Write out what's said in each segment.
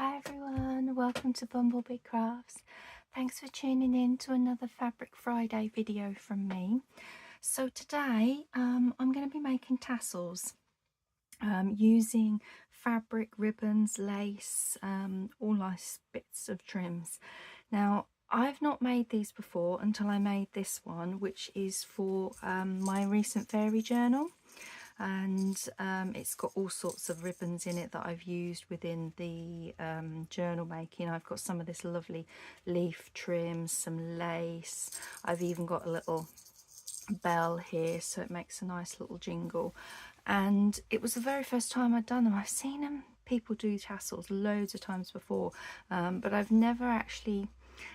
Hi everyone, welcome to BumbleBeeCrafts. Thanks for tuning in to another Fabric Friday video from me. So today I'm going to be making tassels using fabric, ribbons, lace, all nice bits of trims. Now I've not made these before until I made this one, which is for my recent fairy journal. And it's got all sorts of ribbons in it that I've used within the journal making. I've got some of this lovely leaf trim, some lace. I've even got a little bell here, so it makes a nice little jingle. And it was the very first time I'd done them. I've seen people do tassels loads of times before, but I've never actually,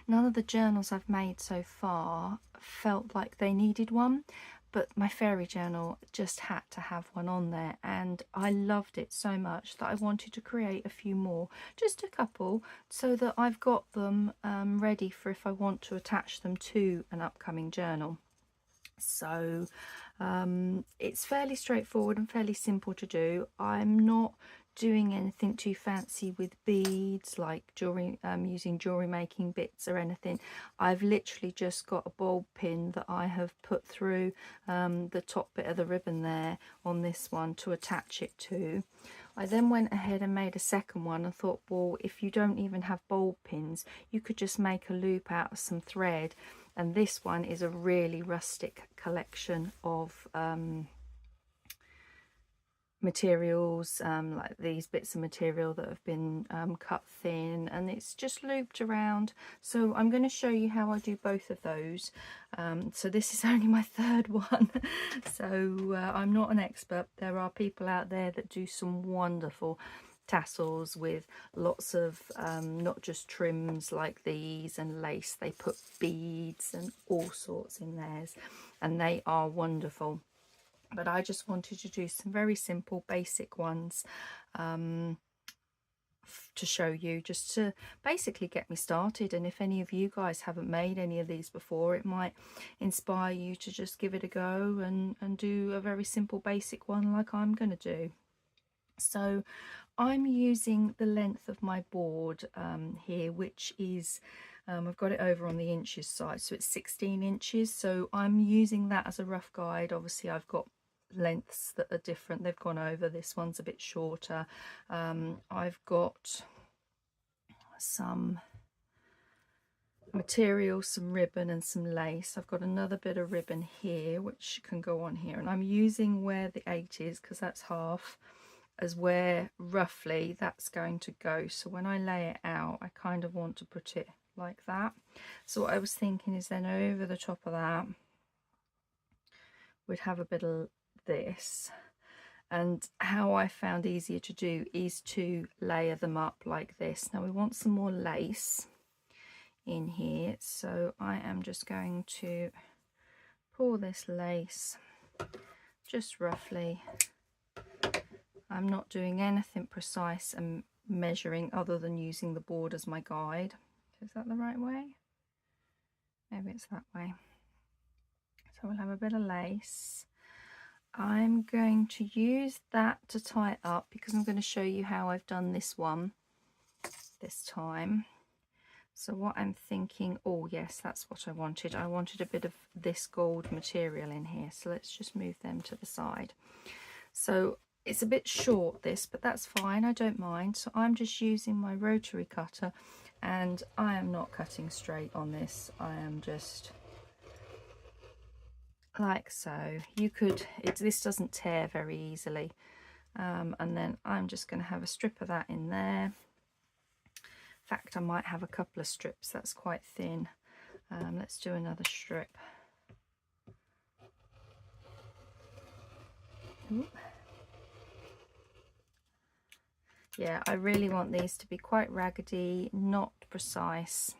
none of the journals I've made so far felt like they needed one. But my fairy journal just had to have one on there, and I loved it so much that I wanted to create a few more, just a couple, so that I've got them ready for if I want to attach them to an upcoming journal. So it's fairly straightforward and fairly simple to do. I'm not doing anything too fancy with beads like jewelry, using jewelry making bits or anything. I've literally just got a bulb pin that I have put through the top bit of the ribbon there on this one to attach it to. I then went ahead and made a second one and thought, well, if you don't even have bulb pins, you could just make a loop out of some thread. And this one is a really rustic collection of materials, like these bits of material that have been cut thin, and it's just looped around. So I'm going to show you how I do both of those. So this is only my third one, so I'm not an expert. There are people out there that do some wonderful tassels with lots of not just trims like these and lace. They put beads and all sorts in theirs, and they are wonderful. But I just wanted to do some very simple basic ones to show you, just to basically get me started. And if any of you guys haven't made any of these before, it might inspire you to just give it a go and do a very simple basic one like I'm going to do. So I'm using the length of my board here, which is I've got it over on the inches side, so it's 16 inches. So I'm using that as a rough guide. Obviously I've got lengths that are different, they've gone over. This one's a bit shorter. I've got some material, some ribbon and some lace. I've got another bit of ribbon here which can go on here, and I'm using where the 8 is, because that's half, as where roughly that's going to go. So when I lay it out, I kind of want to put it like that. So what I was thinking is then over the top of that we'd have a bit of this. And how I found easier to do is to layer them up like this. Now we want some more lace in here, so I am just going to pull this lace just roughly. I'm not doing anything precise and measuring other than using the board as my guide. Is that the right way? Maybe it's that way. So we'll have a bit of lace. I'm going to use that to tie it up because I'm going to show you how I've done this one this time. So what I'm thinking, oh yes, that's what I wanted. I wanted a bit of this gold material in here. So let's just move them to the side. So it's a bit short this, but that's fine, I don't mind. So I'm just using my rotary cutter, and I am not cutting straight on this. I am just like so. You could, this doesn't tear very easily. And then I'm just going to have a strip of that in there. In fact, I might have a couple of strips. That's quite thin. Let's do another strip. Ooh. Yeah, I really want these to be quite raggedy, not precise.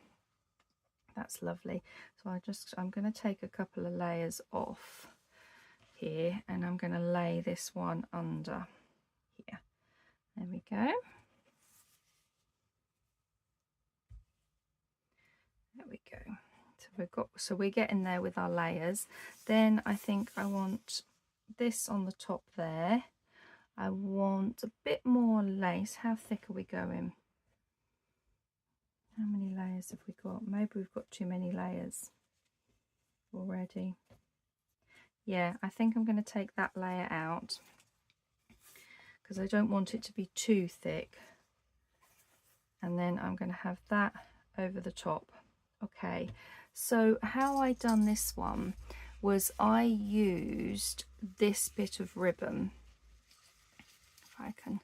That's lovely. So I'm going to take a couple of layers off here, and I'm going to lay this one under here. There we go. There we go. So we're getting there with our layers. Then I think I want this on the top there. I want a bit more lace. How thick are we going? How many layers have we got? Maybe we've got too many layers already. Yeah, I think I'm going to take that layer out because I don't want it to be too thick. And then I'm going to have that over the top. Okay, so how I done this one was I used this bit of ribbon. If I can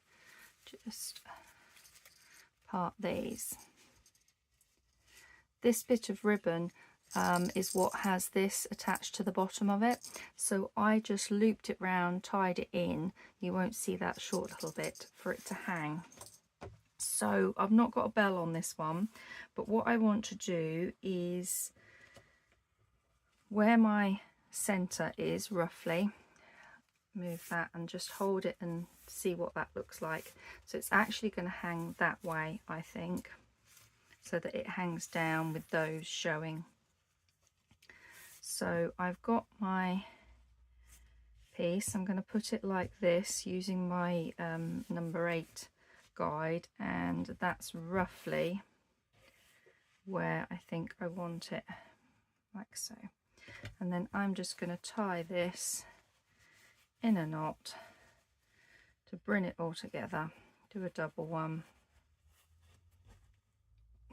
just part these. This bit of ribbon is what has this attached to the bottom of it. So I just looped it round, tied it in. You won't see that short little bit for it to hang. So I've not got a bell on this one, but what I want to do is where my center is roughly, move that and just hold it and see what that looks like. So it's actually going to hang that way, I think, so that it hangs down with those showing. So I've got my piece. I'm going to put it like this using my number 8 guide, and that's roughly where I think I want it, like so. And then I'm just going to tie this in a knot to bring it all together. Do a double one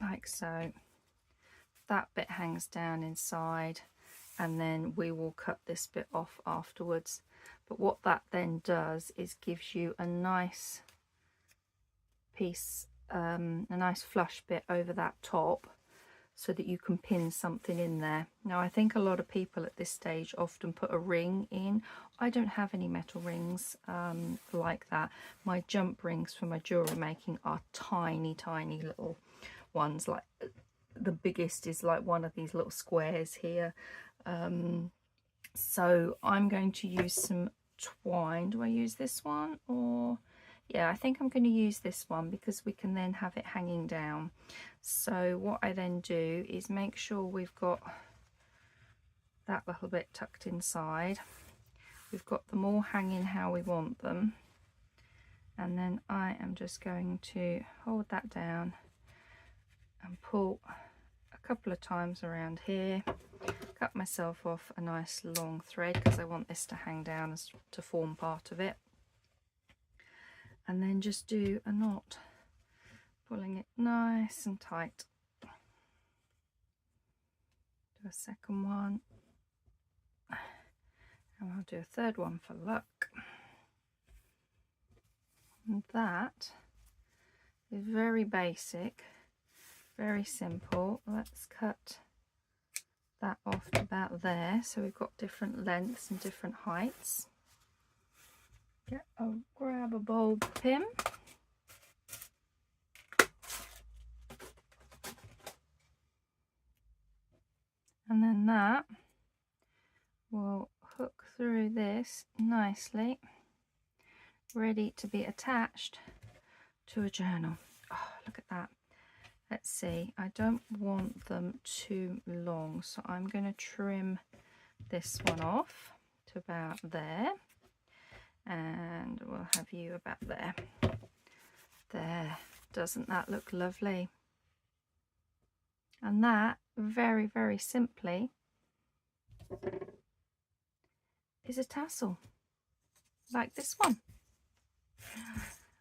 like so. That bit hangs down inside, and then we will cut this bit off afterwards. But what that then does is gives you a nice piece, a nice flush bit over that top, so that you can pin something in there. Now I think a lot of people at this stage often put a ring in. I don't have any metal rings like that. My jump rings for my jewelry making are tiny little ones. Like the biggest is like one of these little squares here. So I'm going to use some twine. Do I use this one, or yeah, I think I'm going to use this one because we can then have it hanging down. So what I then do is make sure we've got that little bit tucked inside. We've got them all hanging how we want them. And then I am just going to hold that down and pull a couple of times around here. Cut myself off a nice long thread because I want this to hang down as to form part of it. And then just do a knot, pulling it nice and tight. Do a second one, and I'll do a third one for luck. And that is very basic, very simple. Let's cut that off to about there, so we've got different lengths and different heights. Grab a bulb pin, and then that will hook through this nicely, ready to be attached to a journal. Oh, look at that. Let's see, I don't want them too long, so I'm going to trim this one off to about there, and we'll have you about there. There, doesn't that look lovely? And that, very simply, is a tassel like this one.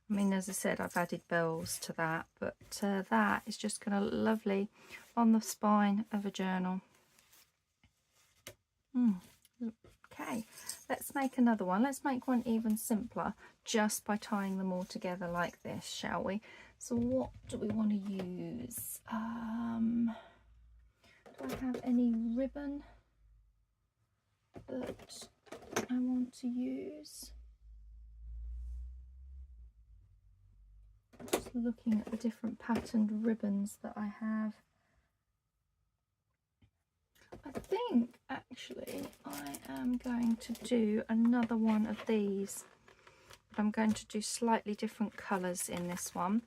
I mean, as I said, I've added bells to that, but that is just going to look lovely on the spine of a journal. Okay, let's make another one. Let's make one even simpler just by tying them all together like this, shall we? So what do we want to use? Do I have any ribbon that I want to use? Just looking at the different patterned ribbons that I have. I think actually I am going to do another one of these, but I'm going to do slightly different colours in this one.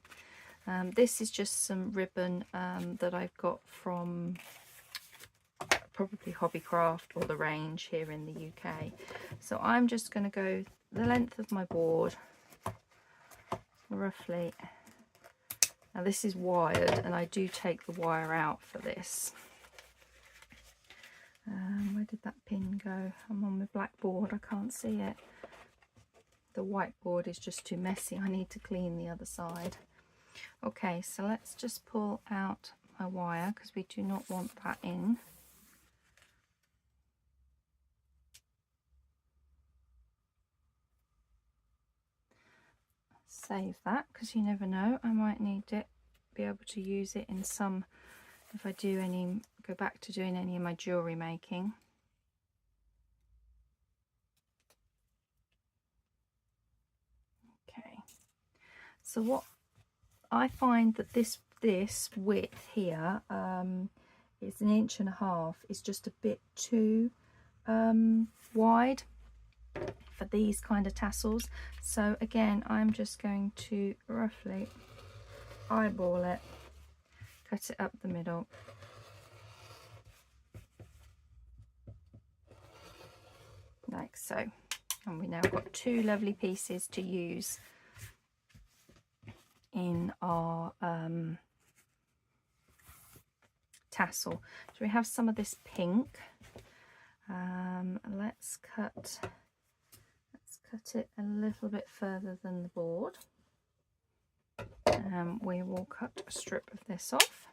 This is just some ribbon that I've got from probably Hobbycraft or the range here in the UK. So I'm just going to go the length of my board, roughly Now this is wired, and I do take the wire out for this. Where did that pin go? I'm on my blackboard, I can't see it. The whiteboard is just too messy. I need to clean the other side. Okay, so let's just pull out my wire because we do not want that in. Save that because you never know, I might need it, be able to use it in some, if I do any, go back to doing any of my jewellery making. Okay, so what I find that this width here is 1.5 inches, is just a bit too wide for these kind of tassels. So again, I'm just going to roughly eyeball it, cut it up the middle. Like so. And we now got 2 lovely pieces to use in our tassel. So we have some of this pink. Let's cut it a little bit further than the board. We will cut a strip of this off.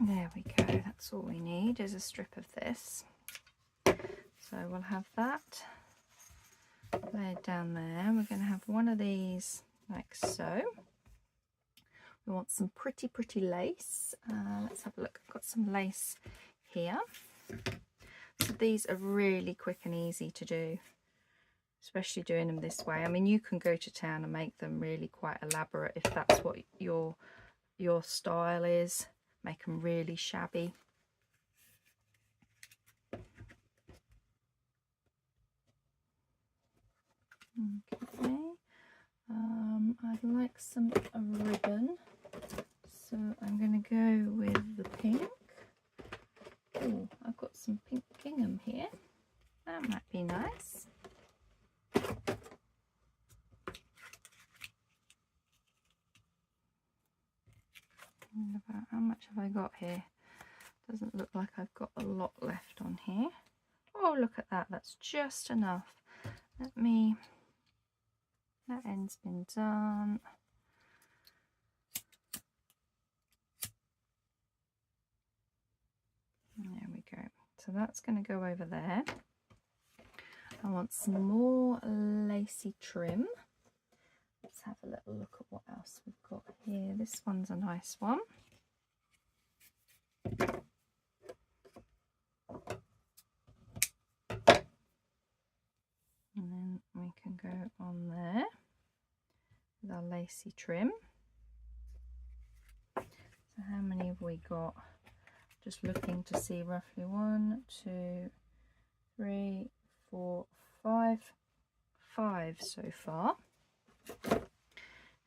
There we go, that's all we need is a strip of this. So we'll have that laid down there. We're going to have one of these like so. We want some pretty lace. Let's have a look. I've got some lace here. So these are really quick and easy to do, especially doing them this way. I mean, you can go to town and make them really quite elaborate if that's what your style is. Make them really shabby. Okay, I'd like some ribbon, so I'm going to go with the pink. Oh, I've got some pink gingham here. That might be nice. And about how much have I got here? Doesn't look like I've got a lot left on here. Oh, look at that, that's just enough. That end's been done. There we go. So that's going to go over there. I want some more lacy trim. Let's have a little look at what else we've got here. This one's a nice one. And then we can go on there with our lacy trim. So how many have we got? Just looking to see roughly 1, 2, 3, 4, 5. 5 so far.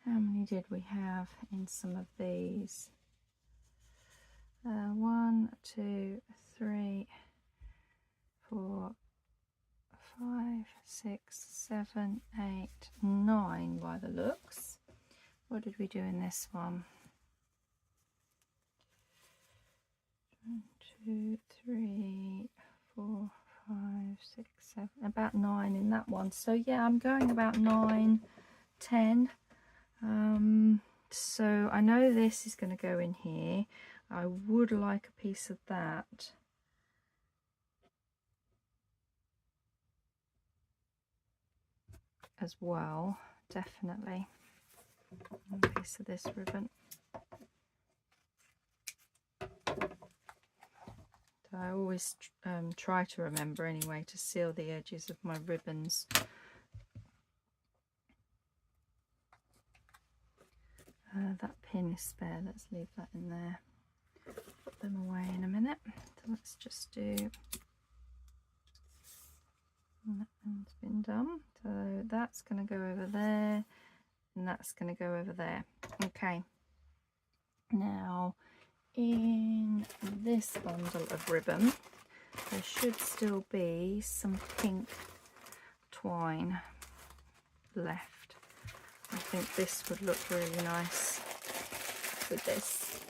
How many did we have in some of these? 1, 2, 3, 4, 5, 6, 7, 8, 9 by the looks. What did we do in this one? 1, 2, 3, 4, 5, 6, 7, about 9 in that one. So yeah, I'm going about 9, 10. So I know this is going to go in here. I would like a piece of that. As well, definitely. A piece of this ribbon. So I always try to remember anyway to seal the edges of my ribbons. That pin is spare, let's leave that in there. Put them away in a minute. So let's just do And that one's been done. So that's going to go over there, and that's going to go over there. Okay. Now, in this bundle of ribbon, there should still be some pink twine left. I think this would look really nice with this.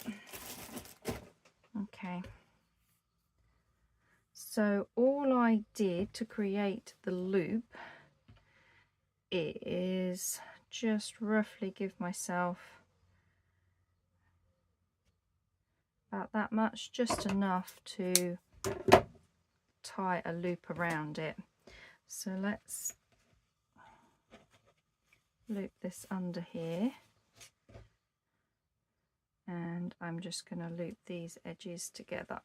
Okay. So all I did to create the loop is just roughly give myself about that much, just enough to tie a loop around it. So let's loop this under here, and I'm just going to loop these edges together.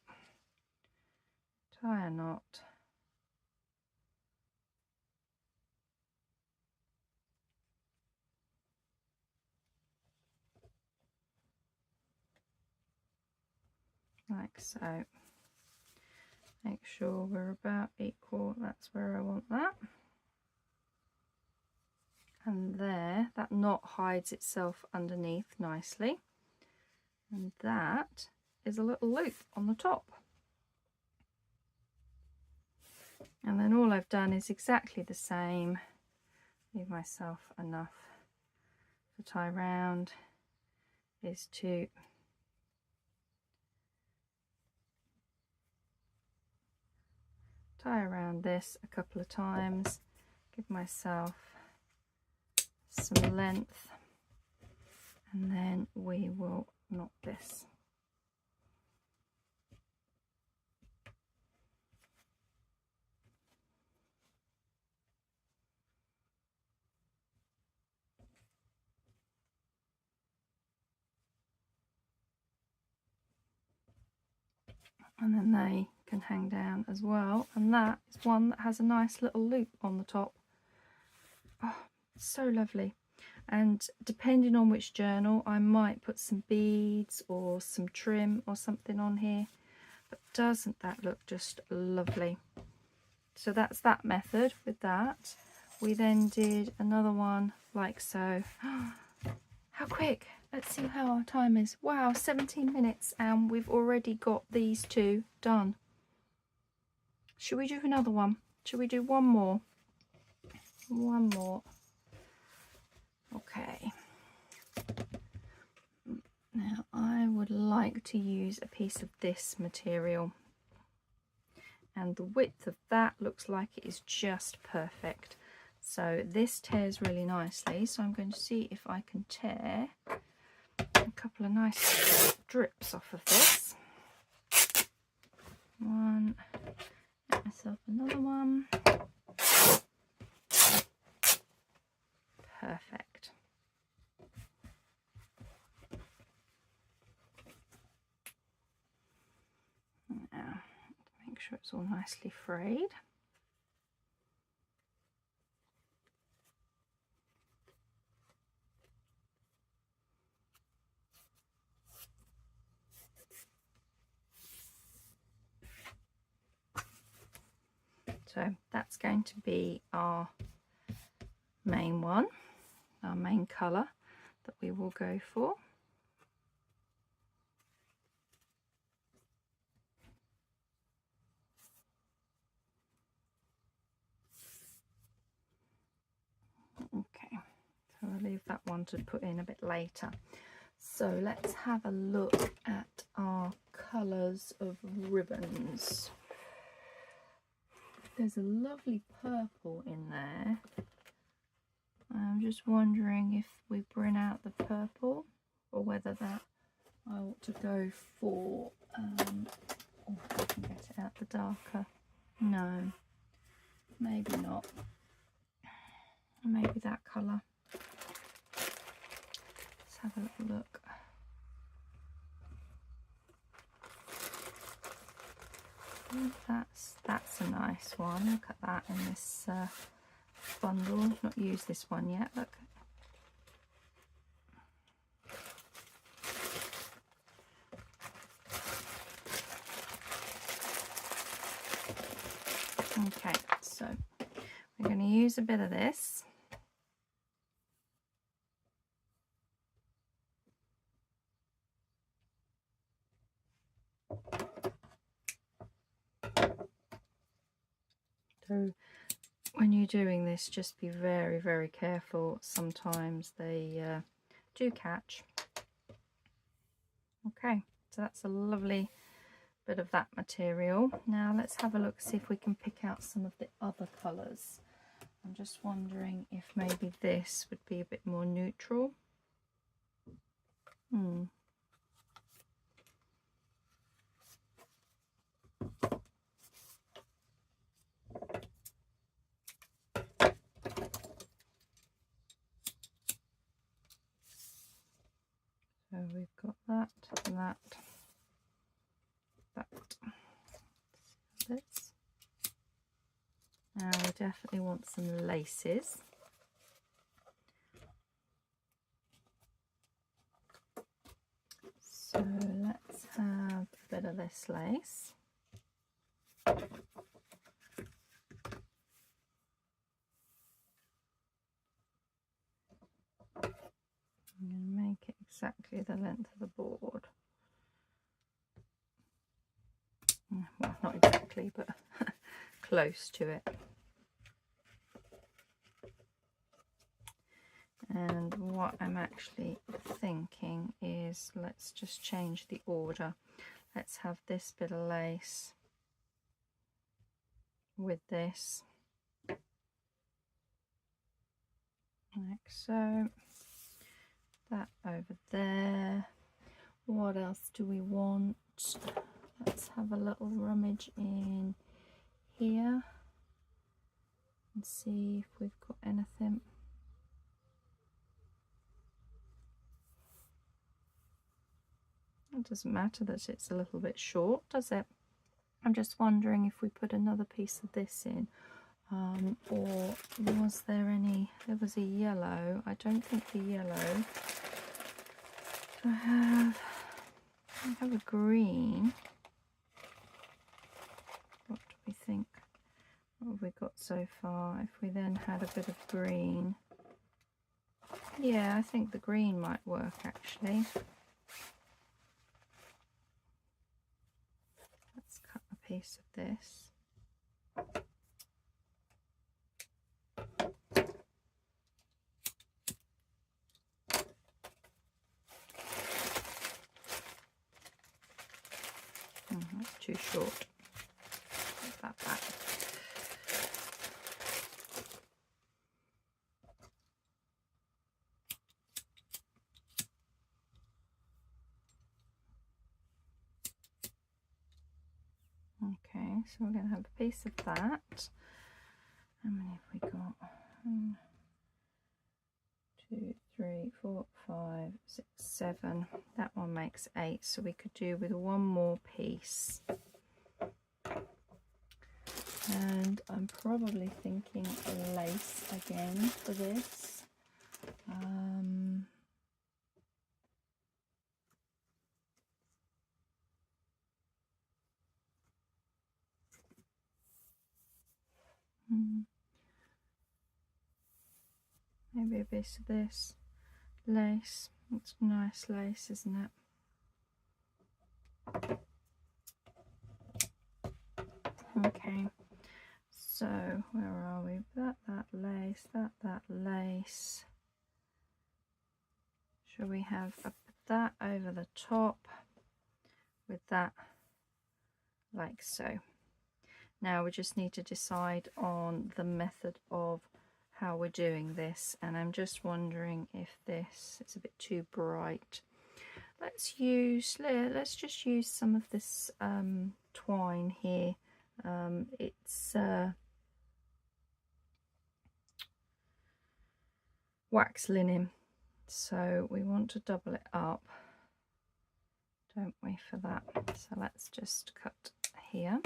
Tie a knot. Like so. Make sure we're about equal. That's where I want that. And there, that knot hides itself underneath nicely. And that is a little loop on the top. And then all I've done is exactly the same. Leave myself enough to tie round, is to tie around this a couple of times, give myself some length, and then we will knot this. And then they can hang down as well, and that is one that has a nice little loop on the top. Oh, so lovely. And depending on which journal, I might put some beads or some trim or something on here, but doesn't that look just lovely? So that's that method with that. We then did another one like so. How quick! Let's see how our time is. Wow, 17 minutes and we've already got these two done. Should we do another one? Should we do one more? One more. Okay. Now I would like to use a piece of this material. And the width of that looks like it is just perfect. So this tears really nicely. So I'm going to see if I can tear a couple of nice strips off of this. One, get myself another one. Perfect. Now, make sure it's all nicely frayed. So that's going to be our main one, our main colour that we will go for. Okay, so I'll leave that one to put in a bit later. So let's have a look at our colours of ribbons. There's a lovely purple in there. I'm just wondering if we bring out the purple or whether that I ought to go for, oh, I can get it out the darker. No, maybe not. Maybe that colour. Let's have a little look. That's a nice one. Look at that in this bundle. Not used this one yet. Look. Okay, so we're going to use a bit of this. So when you're doing this, just be very, very careful. Sometimes they do catch. Okay, so that's a lovely bit of that material. Now let's have a look, see if we can pick out some of the other colours. I'm just wondering if maybe this would be a bit more neutral. So we've got that, that, this. Now we definitely want some laces. So let's have a bit of this lace. I'm going to make it exactly the length of the board. Well, not exactly, but close to it. And what I'm actually thinking is, let's just change the order. Let's have this bit of lace with this, like so. That over there. What else do we want? Let's have a little rummage in here and see if we've got anything. It doesn't matter that it's a little bit short, does it? I'm just wondering if we put another piece of this in, or was there any? There was a yellow. I don't think the yellow. I have a green. What do we think? What have we got so far? If we then had a bit of green. Yeah, I think the green might work actually. Let's cut a piece of this. Oh, that's too short. Put that back. Okay, so we're going to have a piece of that. How many have we got? 1, 2, 3, 4, 5, 6, 7. That one makes 8, so we could do with one more piece. And I'm probably thinking lace again for this. Maybe a bit of this lace. It's nice lace, isn't it? Okay, so where are we? That lace, that lace. Shall we have that over the top with that, like so? Now we just need to decide on the method of how we're doing this, and I'm just wondering if this is a bit too bright. Let's just use some of this twine here. It's wax linen, so we want to double it up, don't we, for that? So let's just cut here.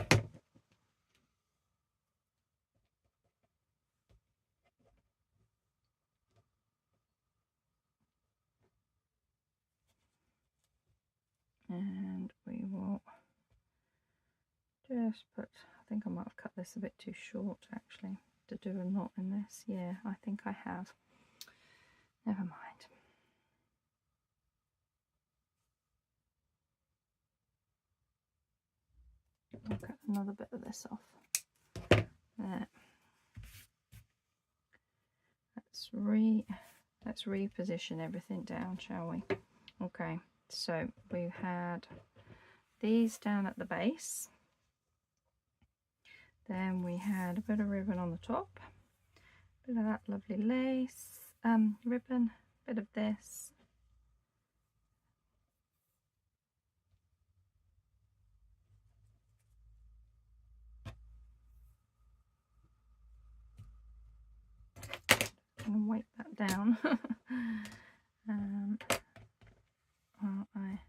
And we will just put, I think I might have cut this a bit too short actually. to do a knot in this. Yeah, I think I have. Never mind. I'll cut another bit of this off. There. Let's reposition everything down, shall we? Okay, so we had these down at the base. Then we had a bit of ribbon on the top, bit of that lovely lace ribbon, bit of this. And wipe that down. Well, I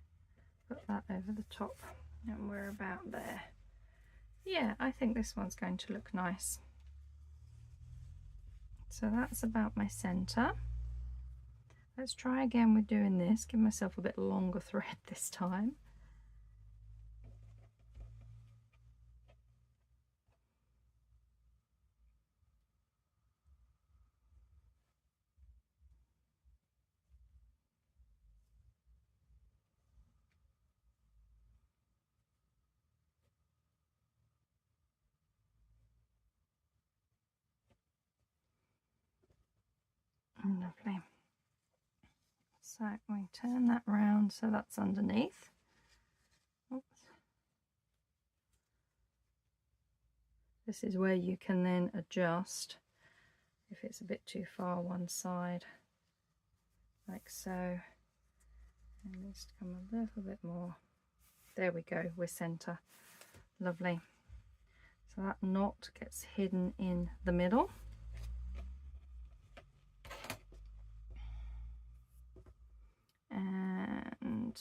put that over the top, and we're about there. Yeah, I think this one's going to look nice. So that's about my centre. Let's try again with doing this. Give myself a bit longer thread this time. Lovely. So we turn that round so that's underneath. Oops. This is where you can then adjust if it's a bit too far one side, like so. And just come a little bit more. There we go, we're centre. Lovely. So that knot gets hidden in the middle. And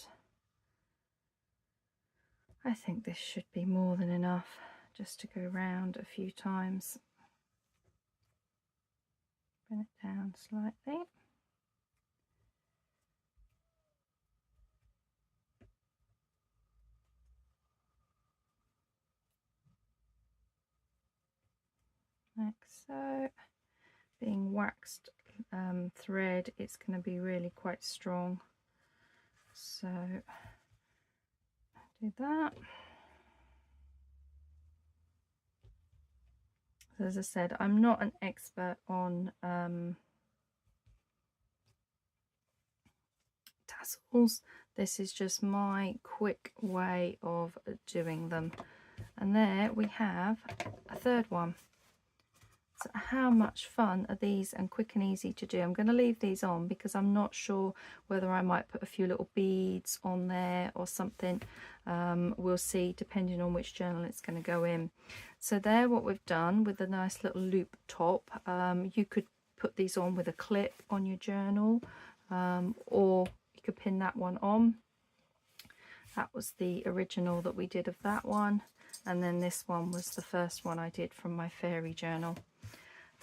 I think this should be more than enough just to go round a few times. Bring it down slightly. Like so. Being waxed thread, it's going to be really quite strong. So do that. So as I said, I'm not an expert on tassels. This is just my quick way of doing them. And there we have a third one. So how much fun are these, and quick and easy to do. I'm going to leave these on because I'm not sure whether I might put a few little beads on there or something. We'll see depending on which journal it's going to go in. So there, what we've done with a nice little loop top. You could put these on with a clip on your journal, or you could pin that one on. That was the original that we did of that one, and then this one was the first one I did from my fairy journal.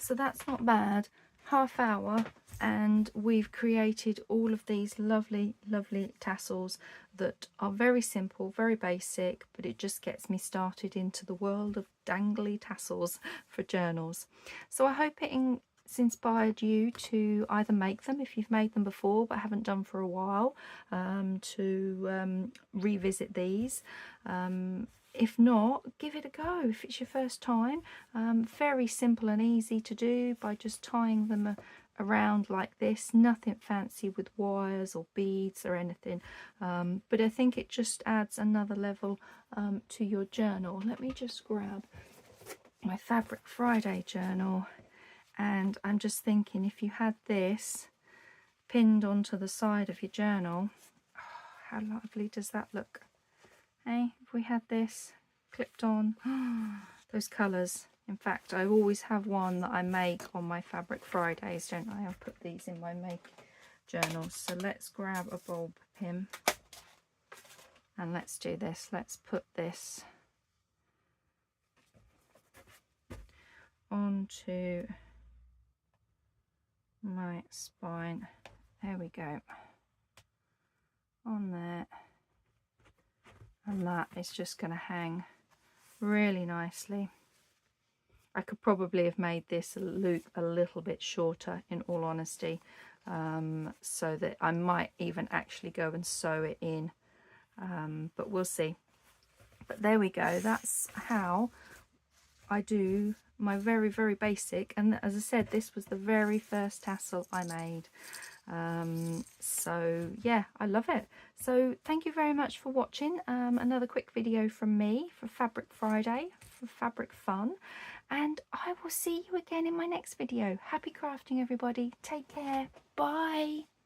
So that's not bad. Half hour and we've created all of these lovely tassels that are very simple, very basic, but it just gets me started into the world of dangly tassels for journals. So I hope it's inspired you to either make them if you've made them before but haven't done for a while, to revisit these. If not, give it a go if it's your first time. Very simple and easy to do by just tying them around like this. Nothing fancy with wires or beads or anything, but I think it just adds another level to your journal. Let me just grab my Fabric Friday journal, and I'm just thinking, if you had this pinned onto the side of your journal, oh, how lovely does that look? Hey, if we had this clipped on, those colours. In fact, I always have one that I make on my Fabric Fridays, don't I? I'll put these in my make journals. So let's grab a bulb pin and let's do this. Let's put this onto my spine. There we go. On there. And that is just going to hang really nicely. I could probably have made this loop a little bit shorter, in all honesty, so that I might even actually go and sew it in, but we'll see. But there we go, that's how I do my very, very basic, and as I said, this was the very first tassel I made. So yeah, I love it. So thank you very much for watching another quick video from me for Fabric Friday, for fabric fun, and I will see you again in my next video. Happy crafting, everybody. Take care. Bye.